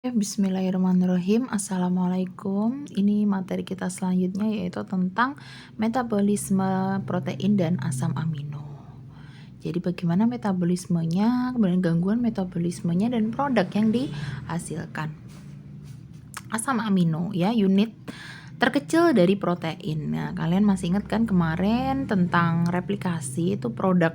Bismillahirrahmanirrahim. Assalamualaikum. Ini materi kita selanjutnya yaitu tentang metabolisme protein dan asam amino. Jadi bagaimana metabolismenya, kemudian gangguan metabolismenya dan produk yang dihasilkan. Asam amino ya, unit terkecil dari protein. Nah, kalian masih ingat kan kemarin tentang replikasi, itu produk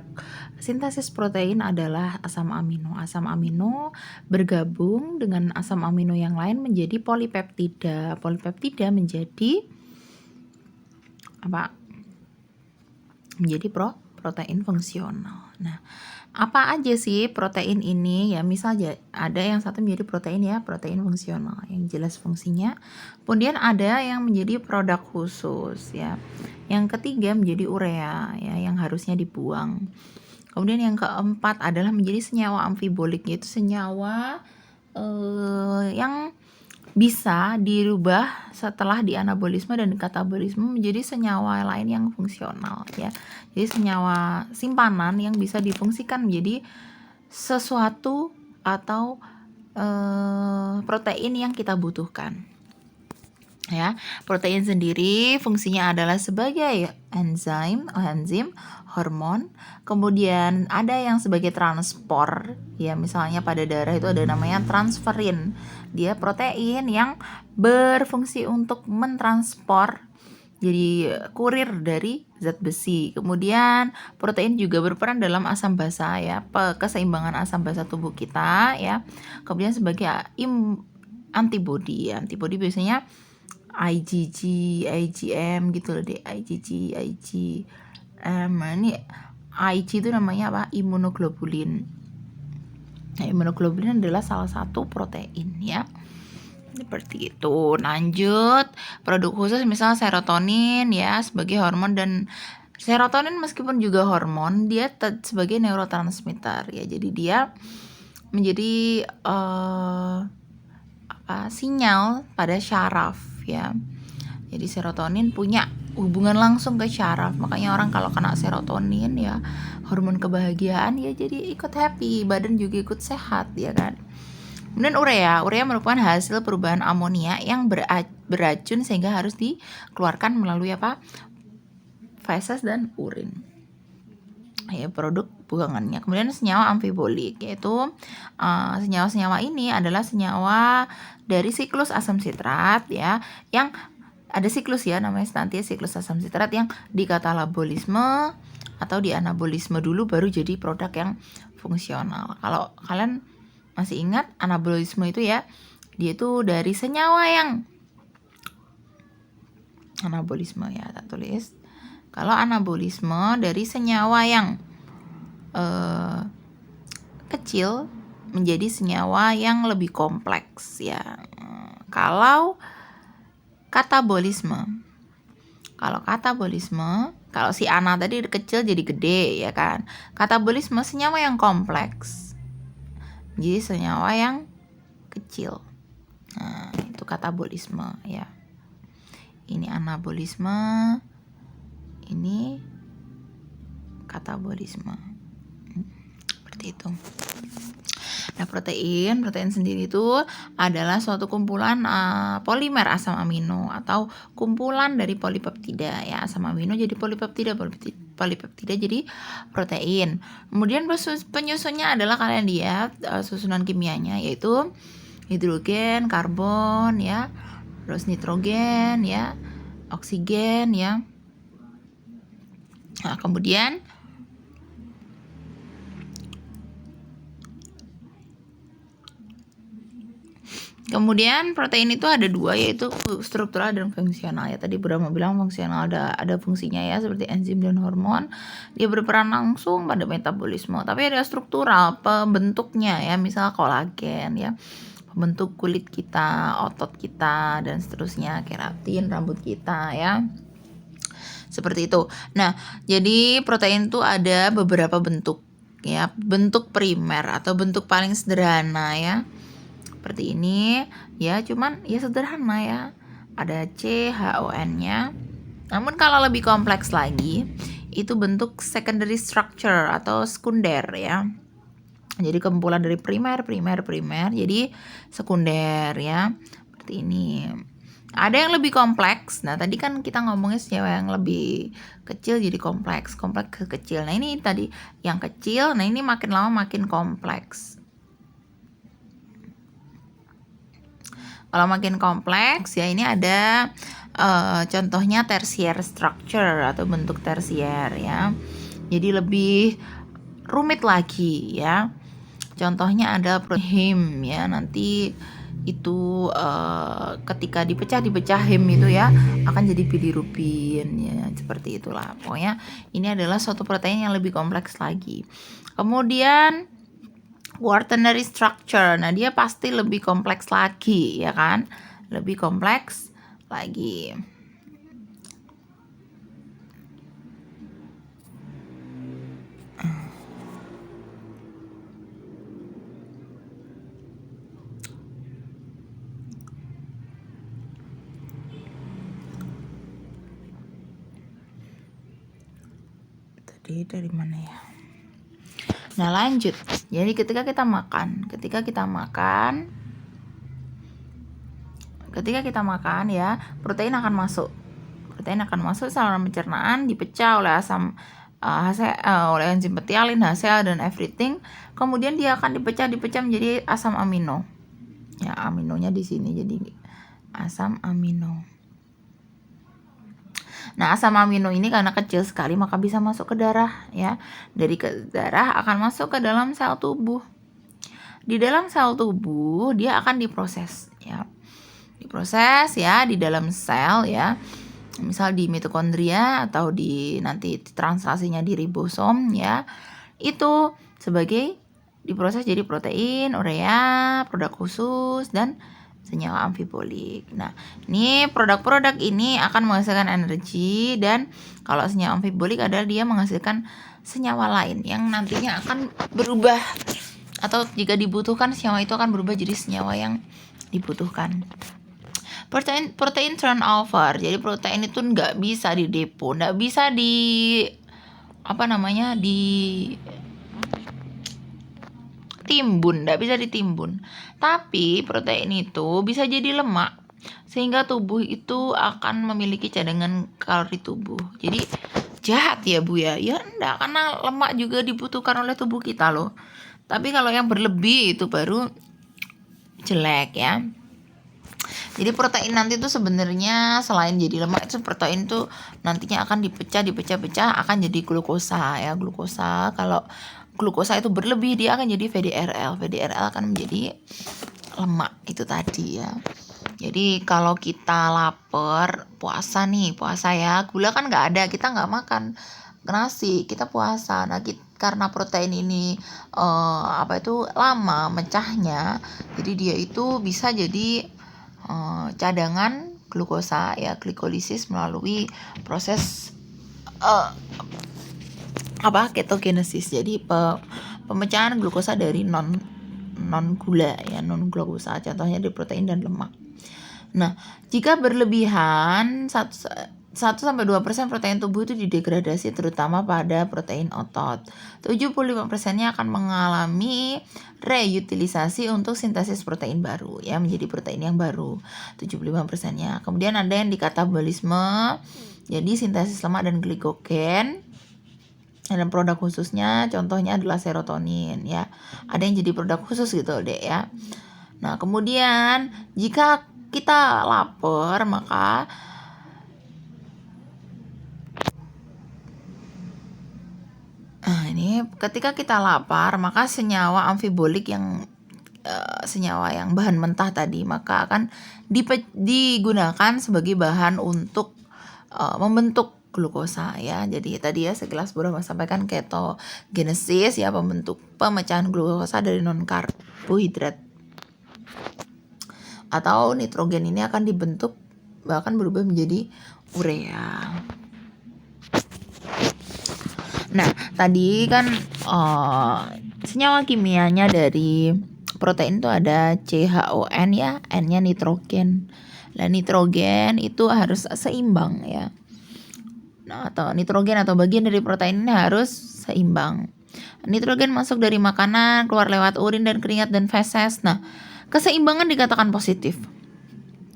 sintesis protein adalah asam amino. Asam amino bergabung dengan asam amino yang lain menjadi polipeptida. Polipeptida menjadi apa? Menjadi protein fungsional. Nah, apa aja sih protein ini? Ya, misalnya ada yang satu menjadi protein ya, protein fungsional yang jelas fungsinya. Kemudian ada yang menjadi produk khusus ya. Yang ketiga menjadi urea ya, yang harusnya dibuang. Kemudian yang keempat adalah menjadi senyawa amfibolik, yaitu senyawa yang bisa dirubah setelah dianabolisme dan katabolisme menjadi senyawa lain yang fungsional ya. Jadi senyawa simpanan yang bisa difungsikan menjadi sesuatu atau protein yang kita butuhkan. Ya, protein sendiri fungsinya adalah sebagai enzim, hormon. Kemudian ada yang sebagai transport, ya misalnya pada darah itu ada namanya transferin. Dia protein yang berfungsi untuk mentransport jadi kurir dari zat besi. Kemudian protein juga berperan dalam asam basa ya, keseimbangan asam basa tubuh kita ya. Kemudian sebagai antibodi. Antibodi biasanya IgG, IgM gitu loh deh, IgG, IgM. Nah, ini Ig itu namanya apa? Imunoglobulin. Nah, imunoglobulin adalah salah satu protein ya. Seperti itu. Lanjut, produk khusus misalnya serotonin ya sebagai hormon, dan serotonin meskipun juga hormon, dia sebagai neurotransmitter ya. Jadi dia menjadi sinyal pada syaraf ya. Jadi serotonin punya hubungan langsung ke syaraf. Makanya orang kalau kena serotonin ya, hormon kebahagiaan ya, jadi ikut happy, badan juga ikut sehat ya kan. Kemudian urea merupakan hasil perubahan amonia yang beracun sehingga harus dikeluarkan melalui apa? Feses dan urin. Ya, produk buangannya. Kemudian senyawa amfibolik, yaitu senyawa-senyawa ini adalah senyawa dari siklus asam sitrat ya, yang ada siklus ya, namanya nanti siklus asam sitrat yang di katabolisme atau di anabolisme dulu baru jadi produk yang fungsional. Kalau kalian masih ingat anabolisme itu ya, dia itu dari senyawa yang anabolisme ya, tak tulis. Kalau anabolisme dari senyawa yang kecil menjadi senyawa yang lebih kompleks ya. Kalau katabolisme, kalau si ana tadi kecil jadi gede ya kan. Katabolisme senyawa yang kompleks jadi senyawa yang kecil. Nah, itu katabolisme ya. Ini anabolisme, ini katabolisme. Seperti itu. Nah, protein sendiri itu adalah suatu kumpulan polimer asam amino atau kumpulan dari polipeptida ya. Asam amino jadi polipeptida jadi protein. Kemudian penyusunnya adalah kalian lihat susunan kimianya, yaitu hidrogen, karbon ya, terus nitrogen ya, oksigen ya. Nah, kemudian protein itu ada dua, yaitu struktural dan fungsional ya. Tadi Brahma bilang fungsional ada fungsinya ya, seperti enzim dan hormon. Dia berperan langsung pada metabolisme. Tapi ada struktural, pembentuknya ya, misal kolagen ya, pembentuk kulit kita, otot kita dan seterusnya, keratin rambut kita ya. Seperti itu. Nah, jadi protein itu ada beberapa bentuk ya. Bentuk primer atau bentuk paling sederhana ya, seperti ini ya, cuman ya sederhana ya, ada CHON-nya. Namun kalau lebih kompleks lagi itu bentuk secondary structure atau sekunder ya. Jadi kumpulan dari primer, jadi sekunder ya. Seperti ini. Ada yang lebih kompleks. Nah, tadi kan kita ngomongnya senyawa yang lebih kecil jadi kompleks ke kecil. Nah, ini tadi yang kecil, nah ini makin lama makin kompleks. Kalau makin kompleks ya ini ada contohnya tertiary structure atau bentuk tersier ya. Jadi lebih rumit lagi ya. Contohnya ada him ya, nanti itu ketika dipecah him itu ya akan jadi bilirubin ya, seperti itulah. Pokoknya ini adalah suatu protein yang lebih kompleks lagi. Kemudian quaternary structure, nah dia pasti lebih kompleks lagi ya kan, lebih kompleks lagi. Dari mana ya? Nah lanjut, jadi ketika kita makan ya, protein akan masuk saluran pencernaan, dipecah oleh oleh enzim petialin, HCl dan everything. Kemudian dia akan dipecah menjadi asam amino. Ya, aminonya di sini jadi asam amino. Nah, asam amino ini karena kecil sekali maka bisa masuk ke darah ya. Dari ke darah akan masuk ke dalam sel tubuh. Di dalam sel tubuh dia akan diproses ya. Diproses ya di dalam sel ya. Misal di mitokondria atau nanti translasinya di ribosom ya. Itu sebagai diproses jadi protein, urea, produk khusus dan senyawa amfibolik. Nah, ini produk-produk ini akan menghasilkan energi, dan kalau senyawa amfibolik adalah dia menghasilkan senyawa lain yang nantinya akan berubah, atau jika dibutuhkan senyawa itu akan berubah jadi senyawa yang dibutuhkan. Protein turnover. Jadi protein itu nggak bisa didepo, nggak bisa nggak bisa ditimbun. Tapi protein itu bisa jadi lemak, sehingga tubuh itu akan memiliki cadangan kalori tubuh. Jadi jahat ya Bu ya? Ya enggak, karena lemak juga dibutuhkan oleh tubuh kita loh. Tapi kalau yang berlebih itu baru jelek ya. Jadi protein nanti itu sebenarnya selain jadi lemak, itu protein itu nantinya akan dipecah akan jadi glukosa ya. Glukosa, kalau glukosa itu berlebih dia akan jadi VDRL. VDRL akan menjadi lemak itu tadi ya. Jadi kalau kita lapar, puasa ya, gula kan nggak ada, kita nggak makan nasi, kita puasa. Nah, karena protein ini lama mecahnya, jadi dia itu bisa jadi cadangan glukosa ya, glikolisis melalui proses ketogenesis. Jadi pemecahan glukosa dari non gula ya, non glukosa, contohnya dari protein dan lemak. Nah, jika berlebihan 1-2% protein tubuh itu didegradasi, terutama pada protein otot. 75%-nya akan mengalami reutilisasi untuk sintesis protein baru ya, menjadi protein yang baru. 75%-nya. Kemudian ada yang di katabolisme, jadi sintesis lemak dan glikogen. Dan produk khususnya contohnya adalah serotonin ya. Ada yang jadi produk khusus gitu deh ya. Nah, kemudian jika kita lapar, maka ini ketika kita lapar, maka senyawa amfibolik yang senyawa yang bahan mentah tadi maka akan digunakan sebagai bahan untuk membentuk glukosa ya. Jadi tadi ya sekilas sudah sampaikan ketogenesis ya, pemecahan glukosa dari non karbohidrat. Atau nitrogen ini akan dibentuk bahkan berubah menjadi urea. Nah, tadi kan senyawa kimianya dari protein itu ada CHON ya, N-nya nitrogen. Nah, nitrogen itu harus seimbang ya. Nah, atau nitrogen atau bagian dari protein ini harus seimbang. Nitrogen masuk dari makanan, keluar lewat urin dan keringat dan feses. Nah, keseimbangan dikatakan positif.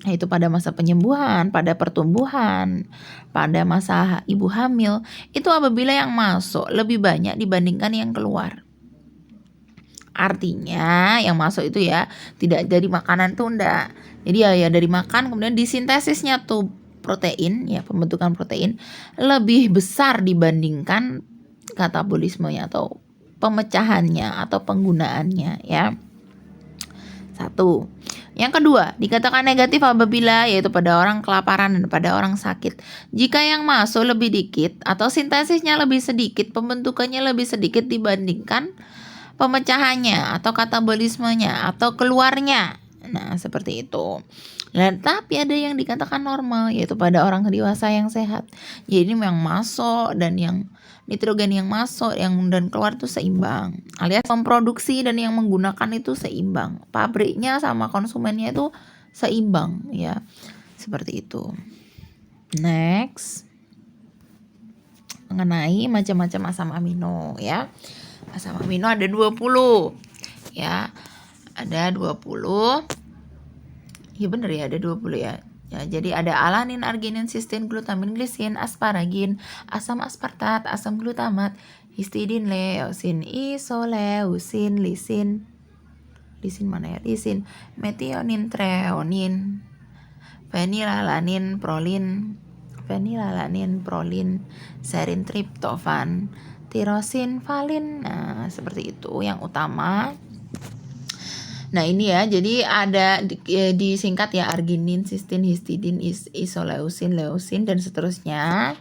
Yaitu pada masa penyembuhan, pada pertumbuhan, pada masa ibu hamil, itu apabila yang masuk lebih banyak dibandingkan yang keluar. Artinya yang masuk itu ya tidak dari makanan tuh enggak. Jadi ya dari makan, kemudian disintesisnya tuh protein, ya pembentukan protein lebih besar dibandingkan katabolismenya atau pemecahannya atau penggunaannya, ya. Satu. Yang kedua, dikatakan negatif apabila yaitu pada orang kelaparan dan pada orang sakit. Jika yang masuk lebih dikit atau sintesisnya lebih sedikit, pembentukannya lebih sedikit dibandingkan pemecahannya atau katabolismenya atau keluarnya. Nah, seperti itu. Dan tapi ada yang dikatakan normal, yaitu pada orang dewasa yang sehat. Jadi yang masuk dan yang nitrogen yang masuk yang dan keluar itu seimbang, alias memproduksi dan yang menggunakan itu seimbang, pabriknya sama konsumennya itu seimbang, ya, seperti itu. Next, mengenai macam-macam asam amino, ya. Asam amino ada 20, ya, ada 20, ya bener ya, ada 20 ya. Ya, jadi ada alanin, arginin, sistein, glutamin, glisin, asparagin, asam aspartat, asam glutamat, histidin, leusin, isoleusin, lisin mana ya? Lisin, metionin, treonin, fenilalanin, prolin, serin, triptofan, tirosin, valin. Nah, seperti itu yang utama. Nah ini ya, jadi ada disingkat ya, arginin, sistin, histidin, isoleusin, leusin, dan seterusnya.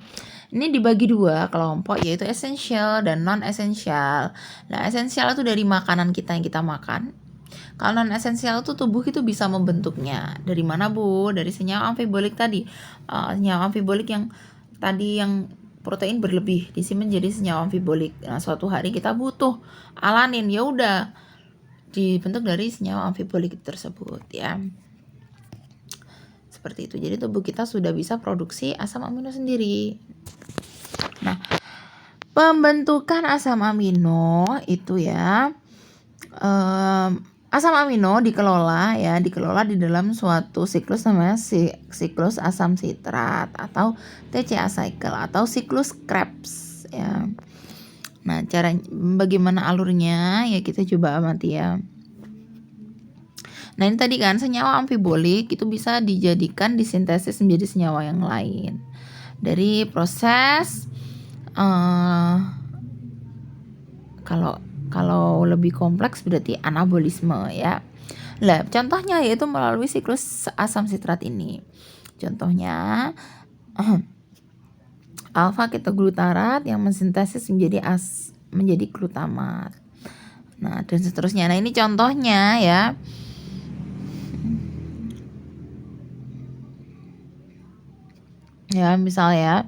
Ini dibagi dua kelompok, yaitu esensial dan non esensial. Nah esensial itu dari makanan kita yang kita makan. Kalau non esensial itu tubuh itu bisa membentuknya. Dari mana Bu? Dari senyawa amfibolik tadi. Senyawa amfibolik yang tadi yang protein berlebih disimpan menjadi senyawa amfibolik. Nah suatu hari kita butuh alanin, ya udah dibentuk dari senyawa amfibolik tersebut, ya. Seperti itu. Jadi tubuh kita sudah bisa produksi asam amino sendiri. Nah, pembentukan asam amino itu ya, asam amino dikelola di dalam suatu siklus namanya siklus asam sitrat atau TCA cycle atau siklus Krebs, ya. Nah, bagaimana alurnya ya kita coba amati ya. Nah, ini tadi kan senyawa amfibolik itu bisa dijadikan disintesis menjadi senyawa yang lain dari proses kalau lebih kompleks berarti anabolisme, ya. Lah, contohnya yaitu melalui siklus asam sitrat ini. Contohnya alfa ketoglutarat yang mensintesis menjadi glutamat. Nah, dan seterusnya. Nah, ini contohnya ya. Ya, misalnya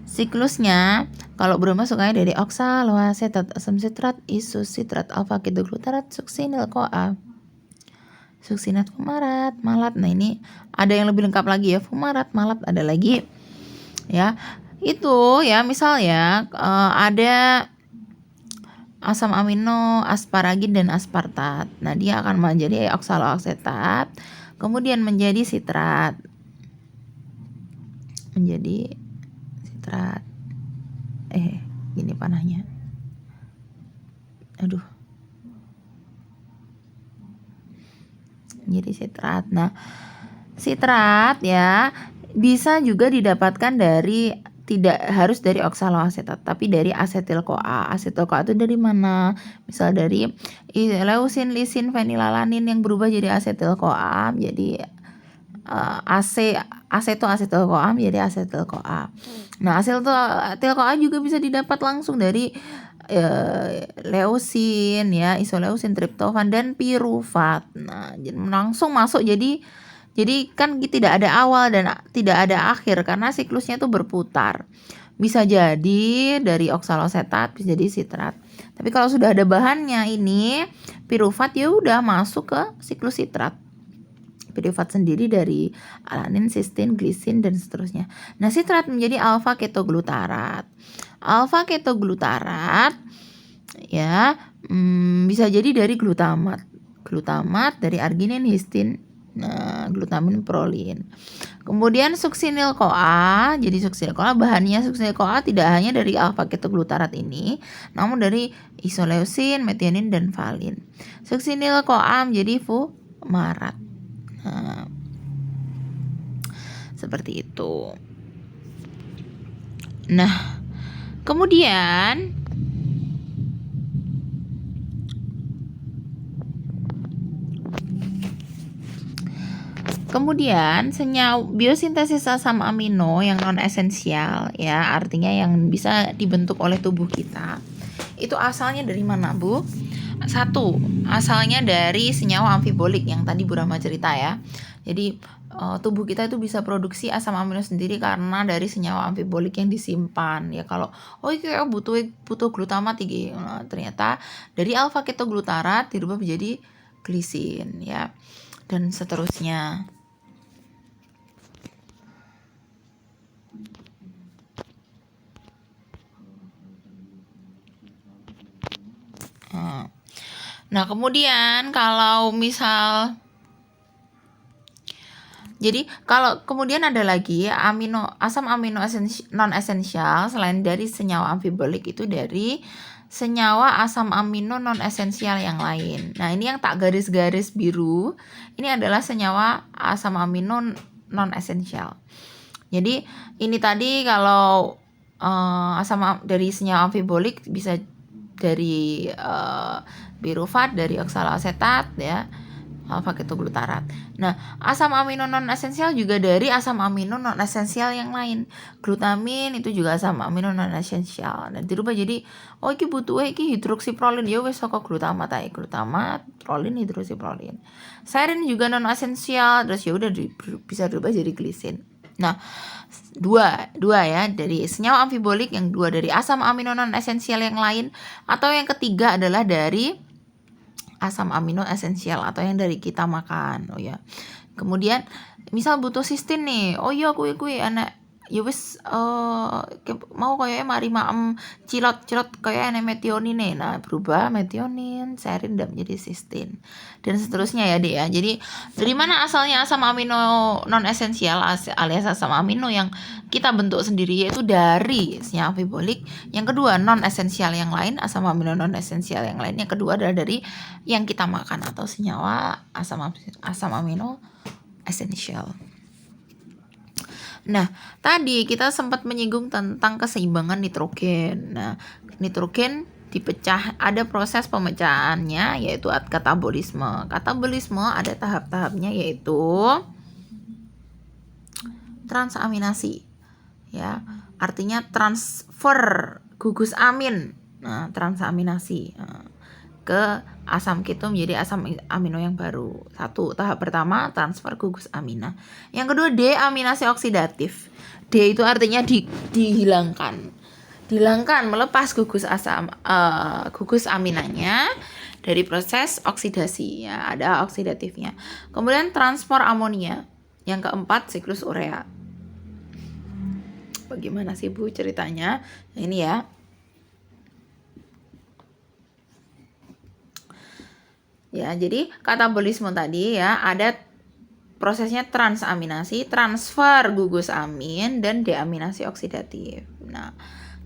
siklusnya kalau berubah sukanya dari oksaloasetat, asam sitrat, isusitrat, alfa ketoglutarat, suksinil CoA, suksinat, fumarat, malat. Nah, ini ada yang lebih lengkap lagi ya, fumarat, malat ada lagi. Ya, itu ya misalnya ada asam amino, asparagin dan aspartat. Nah, dia akan menjadi oksaloasetat, kemudian menjadi sitrat. Gini panahnya. Aduh. Menjadi sitrat. Nah, sitrat ya bisa juga didapatkan dari, tidak harus dari oksaloasetat, tapi dari asetil CoA. Asetil CoA itu dari mana? Misal dari leusin, lisin, fenilalanin yang berubah jadi asetil CoA, jadi asetil CoA menjadi asetil CoA. Nah, asetil CoA juga bisa didapat langsung dari leusin ya, isoleusin, triptofan dan pirufat. Nah, langsung masuk jadi kan tidak ada awal dan tidak ada akhir karena siklusnya itu berputar. Bisa jadi dari oksaloasetat bisa jadi sitrat. Tapi kalau sudah ada bahannya ini pirufat, ya udah masuk ke siklus sitrat. Pirufat sendiri dari alanin, sistein, glisin dan seterusnya. Nah, sitrat menjadi alfa ketoglutarat. Alfa ketoglutarat Ya, bisa jadi dari glutamat, dari arginin, histin, glutamin, prolin. Kemudian suksinil CoA. Jadi suksinil CoA, bahannya suksinil CoA tidak hanya dari alfa ketoglutarat ini, namun dari isoleusin, metionin, dan valin. Suksinil CoA menjadi fumarat. Nah, seperti itu. Nah, kemudian senyawa biosintesis asam amino yang non esensial, ya, artinya yang bisa dibentuk oleh tubuh kita. Itu asalnya dari mana, Bu? Satu, asalnya dari senyawa amfibolik yang tadi Bu Rama cerita ya. Jadi tubuh kita itu bisa produksi asam amino sendiri karena dari senyawa amfibolik yang disimpan. Ya kalau kayak butuh glutamat iki. Nah, ternyata dari alfa ketoglutarat dirubah menjadi glisin, ya. Dan seterusnya. Nah, kemudian kalau misal kemudian ada lagi asam amino non esensial selain dari senyawa amfibolik itu dari senyawa asam amino non esensial yang lain. Nah, ini yang tak garis-garis biru, ini adalah senyawa asam amino non esensial. Jadi ini tadi kalau dari senyawa amfibolik bisa dari birufat, dari oksaloasetat, ya, alfa ketoglutarat. Nah, asam amino non esensial juga dari asam amino non esensial yang lain. Glutamin itu juga asam amino non esensial. Dan dirubah jadi iki butuh iki hidroksiprolin, ya wis saka glutamat ae, glutamat, prolin, hidroksiprolin. Serin juga non esensial, terus ya udah bisa dirubah jadi glisin. Nah, dua ya, dari senyawa amfibolik, yang dua dari asam amino non esensial yang lain, atau yang ketiga adalah dari asam amino esensial atau yang dari kita makan. Kemudian misal butuh sistin nih, kui anak ya wis mau kayaknya mari maem cilot kayak enek metionin nih. Nah, berubah metionin, serin dan menjadi sistin. Dan seterusnya ya, Dek ya. Jadi dari mana asalnya asam amino non esensial alias asam amino yang kita bentuk sendiri, yaitu dari senyawa amfibolik. Yang kedua, non esensial yang lain, asam amino non esensial yang lain. Yang kedua adalah dari yang kita makan atau senyawa asam amino esensial. Nah, tadi kita sempat menyinggung tentang keseimbangan nitrogen. Nah, nitrogen dipecah, ada proses pemecahannya yaitu katabolisme. Katabolisme ada tahap-tahapnya yaitu transaminasi. Ya, artinya transfer gugus amin. Nah, transaminasi ke asam keto menjadi asam amino yang baru. Satu, tahap pertama transfer gugus amina. Yang kedua, deaminasi oksidatif. D itu artinya dihilangkan, melepas gugus aminanya dari proses oksidasi, ya, ada oksidatifnya. Kemudian transport amonia. Yang keempat, siklus urea. Bagaimana sih, Bu, ceritanya? Ini ya. Ya, jadi katabolisme tadi ya ada prosesnya transaminasi, transfer gugus amin, dan deaminasi oksidatif. Nah,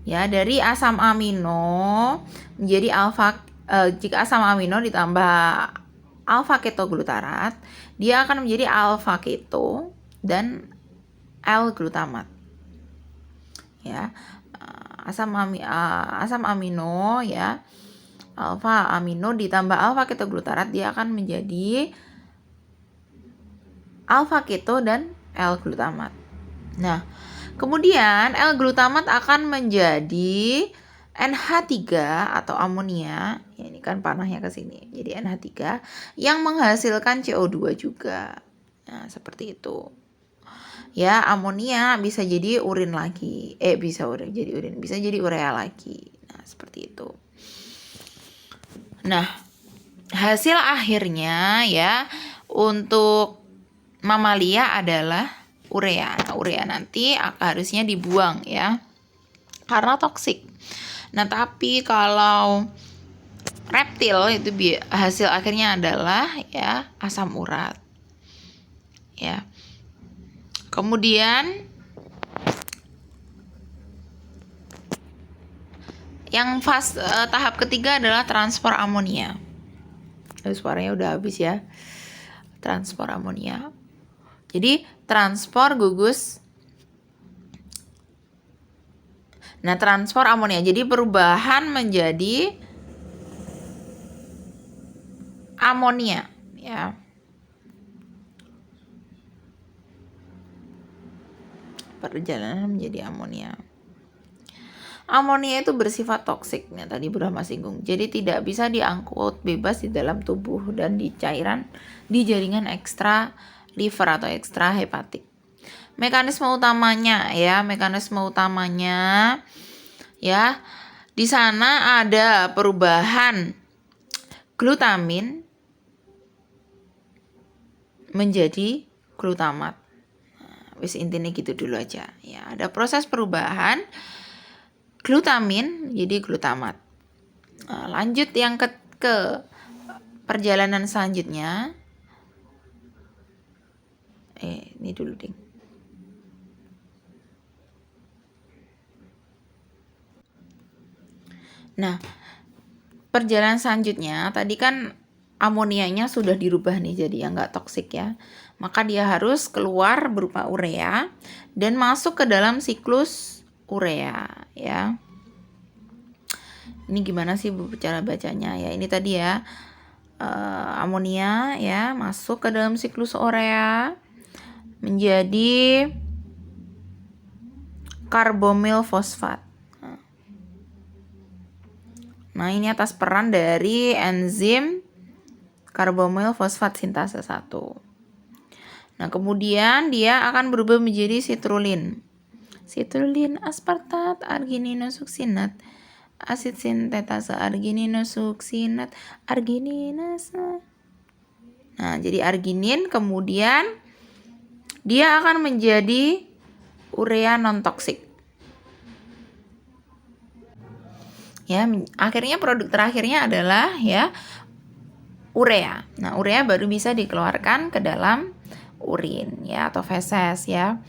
ya dari asam amino menjadi jika asam amino ditambah alfa ketoglutarat, dia akan menjadi alfa keto dan L-glutamat. Ya, asam amino ya, alfa amino ditambah alfa ketoglutarat, dia akan menjadi alfa keto dan L-glutamat. Nah, kemudian L-glutamat akan menjadi NH3 atau amonia. Ya, ini kan panahnya ke sini. Jadi NH3 yang menghasilkan CO2 juga. Nah, seperti itu. Ya, amonia bisa jadi urin lagi. Bisa jadi urea lagi. Nah, seperti itu. Nah, hasil akhirnya ya untuk mamalia adalah urea. Nah, urea nanti harusnya dibuang ya, karena toksik. Nah, tapi kalau reptil itu hasil akhirnya adalah ya asam urat. Ya. Kemudian yang tahap ketiga adalah transport amonia. Suaranya udah habis ya. Transport amonia. Jadi transport gugus. Nah, transport amonia. Jadi perubahan menjadi amonia, ya. Perjalanan menjadi amonia. Amonia itu bersifat toksik, ya, tadi Brahma singgung. Jadi tidak bisa diangkut bebas di dalam tubuh dan di cairan di jaringan ekstra liver atau ekstra hepatik. Mekanisme utamanya ya, di sana ada perubahan glutamin menjadi glutamat. Wis intinya gitu dulu aja. Ya, ada proses perubahan glutamin jadi glutamat. Lanjut yang ke perjalanan selanjutnya. Ini dulu ding. Nah, perjalanan selanjutnya tadi kan amonianya sudah dirubah nih jadi yang nggak toksik ya. Maka dia harus keluar berupa urea dan masuk ke dalam siklus urea ya. Ini gimana sih cara bacanya ya? Ini tadi ya amonia ya masuk ke dalam siklus urea menjadi karbomil fosfat. Nah, ini atas peran dari enzim karbomil fosfat sintase 1. Nah, kemudian dia akan berubah menjadi sitrulin. Sitrulin aspartat argininosuksinat. Asid sintetase argininosuksinat argininase. Nah, jadi arginin kemudian dia akan menjadi urea non toksik. Ya, akhirnya produk terakhirnya adalah ya urea. Nah, urea baru bisa dikeluarkan ke dalam urin ya atau feses ya.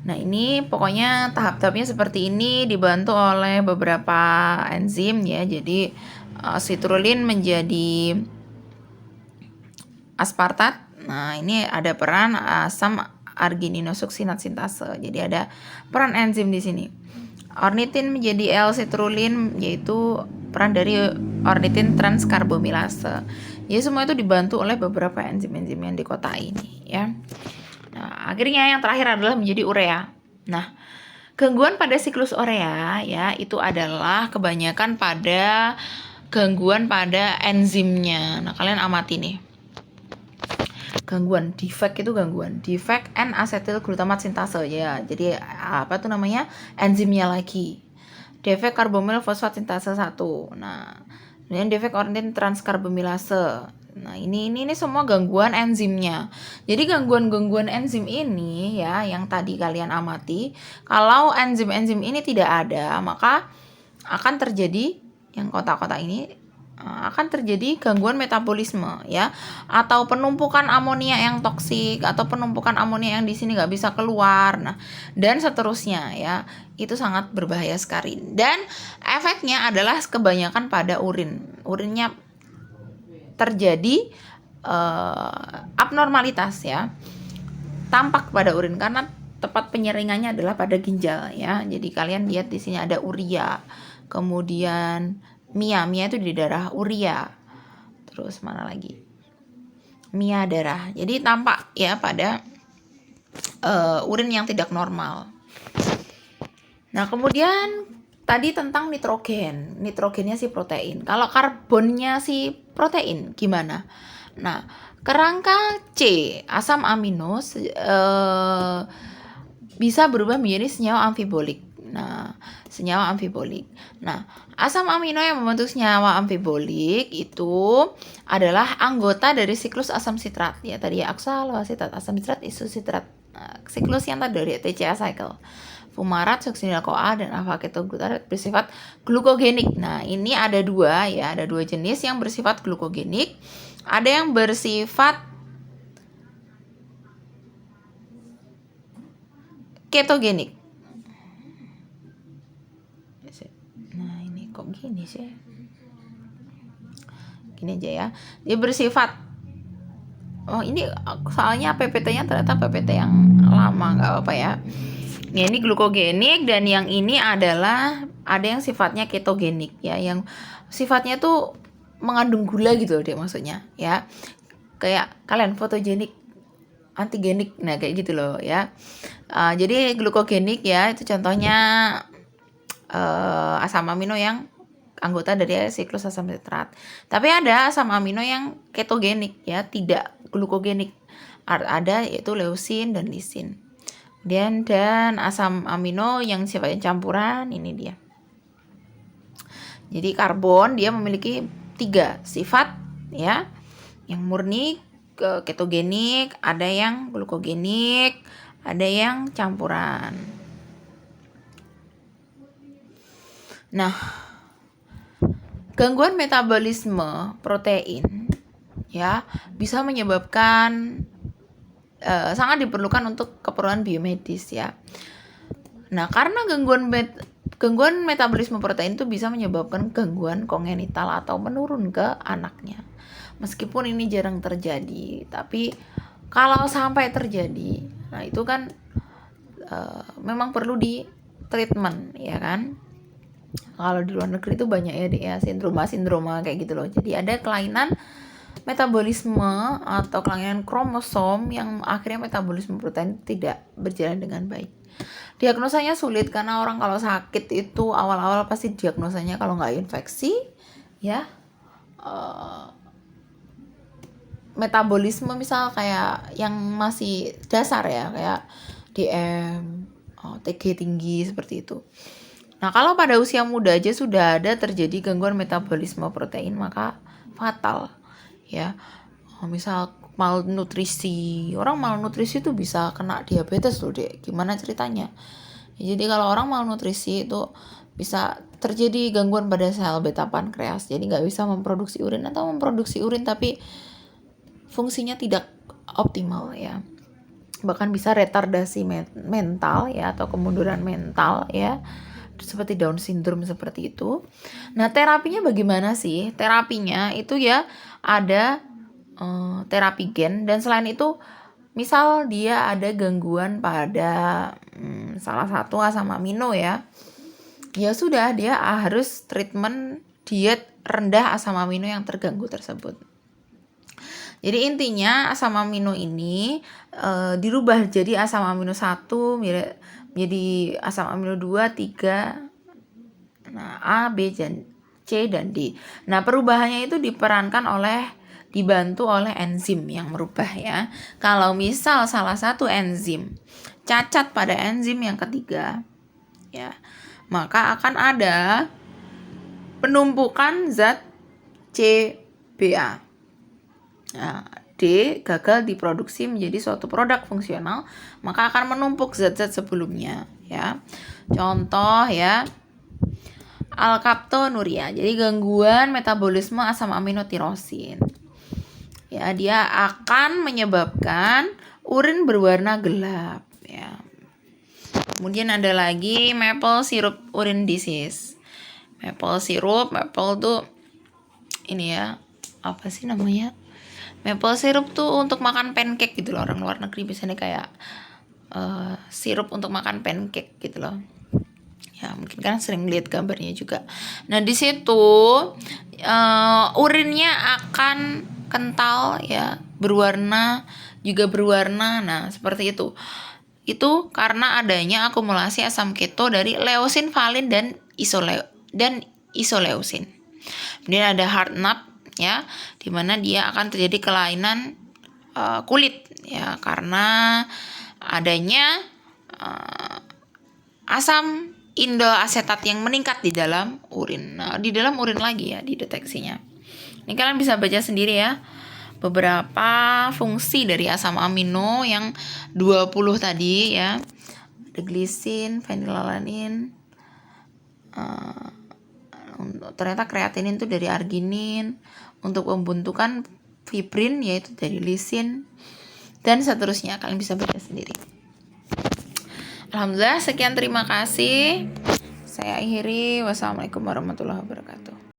Nah, ini pokoknya tahap-tahapnya seperti ini dibantu oleh beberapa enzim ya. Jadi sitrulin menjadi aspartat. Nah, ini ada peran asam argininosuksinat sintase. Jadi ada peran enzim di sini. Ornitin menjadi L-sitrulin yaitu peran dari ornitin transkarbomilase. Jadi semua itu dibantu oleh beberapa enzim-enzim yang di kota ini ya. Nah, akhirnya yang terakhir adalah menjadi urea. Nah, gangguan pada siklus urea ya itu adalah kebanyakan pada gangguan pada enzimnya. Nah, kalian amati nih. Gangguan, defect itu gangguan. Defect N-asetil glutamat sintase ya. Jadi apa tuh namanya? Enzimnya lagi. Defect karbomil fosfat sintase 1. Nah, kemudian defect ornitin transkarbomilase. Nah, ini semua gangguan enzimnya. Jadi gangguan-gangguan enzim ini ya yang tadi kalian amati, kalau enzim-enzim ini tidak ada, maka akan terjadi yang kotak-kotak ini akan terjadi gangguan metabolisme ya atau penumpukan amonia yang toksik atau penumpukan amonia yang di sini nggak bisa keluar. Nah, dan seterusnya ya. Itu sangat berbahaya sekali. Dan efeknya adalah kebanyakan pada urinnya terjadi abnormalitas ya tampak pada urin karena tempat penyeringannya adalah pada ginjal ya. Jadi kalian lihat di sini ada urea, kemudian mia itu di darah, urea, terus mana lagi mia darah. Jadi tampak ya pada urin yang tidak normal. Nah, kemudian tadi tentang nitrogennya si protein. Kalau karbonnya si protein gimana? Nah, kerangka C asam amino bisa berubah menjadi senyawa amfibolik. Nah, senyawa amfibolik. Nah, asam amino yang membentuk senyawa amfibolik itu adalah anggota dari siklus asam sitrat ya tadi ya, oksaloasetat, asam sitrat, isositrat. siklus yang tadi dari TCA cycle. Fumarat, succinyl-CoA, dan alpha-ketoglutarate bersifat glukogenik. Nah, ini ada dua ya, ada dua jenis yang bersifat glukogenik. Ada yang bersifat ketogenik. Nah, ini kok gini sih? Gini aja ya. Dia bersifat ini soalnya PPT-nya ternyata PPT yang lama, nggak apa-apa ya. Ya, ini glukogenik, dan yang ini adalah ada yang sifatnya ketogenik ya, yang sifatnya tuh mengandung gula gitu loh deh maksudnya ya. Kayak kalian fotogenik, antigenik, nah kayak gitu loh ya. Jadi glukogenik ya itu contohnya asam amino yang anggota dari siklus asam sitrat. Tapi ada asam amino yang ketogenik ya, tidak glukogenik. Ada yaitu leusin dan lisin. Dan asam amino yang sifatnya campuran, ini dia. Jadi karbon dia memiliki 3 sifat ya. Yang murni ketogenik, ada yang glukogenik, ada yang campuran. Nah, gangguan metabolisme protein ya bisa menyebabkan sangat diperlukan untuk keperluan biomedis ya. Nah, karena gangguan metabolisme protein itu bisa menyebabkan gangguan kongenital atau menurun ke anaknya. Meskipun ini jarang terjadi, tapi kalau sampai terjadi, nah itu kan memang perlu di treatment ya kan. Kalau di luar negeri itu banyak ya sindroma kayak gitu loh. Jadi ada kelainan metabolisme atau kelainan kromosom yang akhirnya metabolisme protein tidak berjalan dengan baik. Diagnosanya sulit karena orang kalau sakit itu awal-awal pasti diagnosanya kalau nggak infeksi ya metabolisme misal kayak yang masih dasar ya kayak DM, TG tinggi seperti itu. Nah, kalau pada usia muda aja sudah ada terjadi gangguan metabolisme protein maka fatal ya. Misal malnutrisi, orang malnutrisi itu bisa kena diabetes loh dek. Gimana ceritanya? Jadi kalau orang malnutrisi itu bisa terjadi gangguan pada sel beta pankreas. Jadi nggak bisa memproduksi urin atau memproduksi urin tapi fungsinya tidak optimal ya. Bahkan bisa retardasi mental ya atau kemunduran mental ya. Seperti Down syndrome seperti itu. Nah, terapinya bagaimana sih? Terapinya itu ya ada terapi gen, dan selain itu misal dia ada gangguan pada salah satu asam amino ya sudah dia harus treatment diet rendah asam amino yang terganggu tersebut. Jadi intinya asam amino ini dirubah jadi asam amino 1 menjadi asam amino 2, 3, nah A, B, C, dan D. Nah perubahannya itu dibantu oleh enzim yang merubah ya. Kalau misal salah satu enzim cacat pada enzim yang ketiga ya, maka akan ada penumpukan zat CBA. Nah, D gagal diproduksi menjadi suatu produk fungsional, maka akan menumpuk zat-zat sebelumnya ya. Contoh ya, alkaptonuria. Jadi gangguan metabolisme asam amino tirosin. Ya, dia akan menyebabkan urin berwarna gelap ya. Kemudian ada lagi maple syrup urine disease. Maple tuh ini ya, apa sih namanya? Maple syrup tuh untuk makan pancake gitu loh, orang luar negeri biasanya kayak sirup untuk makan pancake gitu loh. Ya, mungkin kan sering lihat gambarnya juga. Nah, di situ urinnya akan kental ya, berwarna. Nah, seperti itu. Itu karena adanya akumulasi asam keto dari leusin, valin, dan isoleusin. Kemudian ada hard nut ya, di mana dia akan terjadi kelainan kulit ya karena adanya asam indoasetat yang meningkat di dalam urin. Nah, di dalam urin lagi ya dideteksinya. Ini kalian bisa baca sendiri ya. beberapa fungsi dari asam amino yang 20 tadi ya. Ada glisin, fenilalanin, ternyata kreatinin itu dari arginin, untuk pembentukan fibrin yaitu dari lisin, dan seterusnya. Kalian bisa baca sendiri. Alhamdulillah, sekian, terima kasih. Saya akhiri. Wassalamualaikum warahmatullahi wabarakatuh.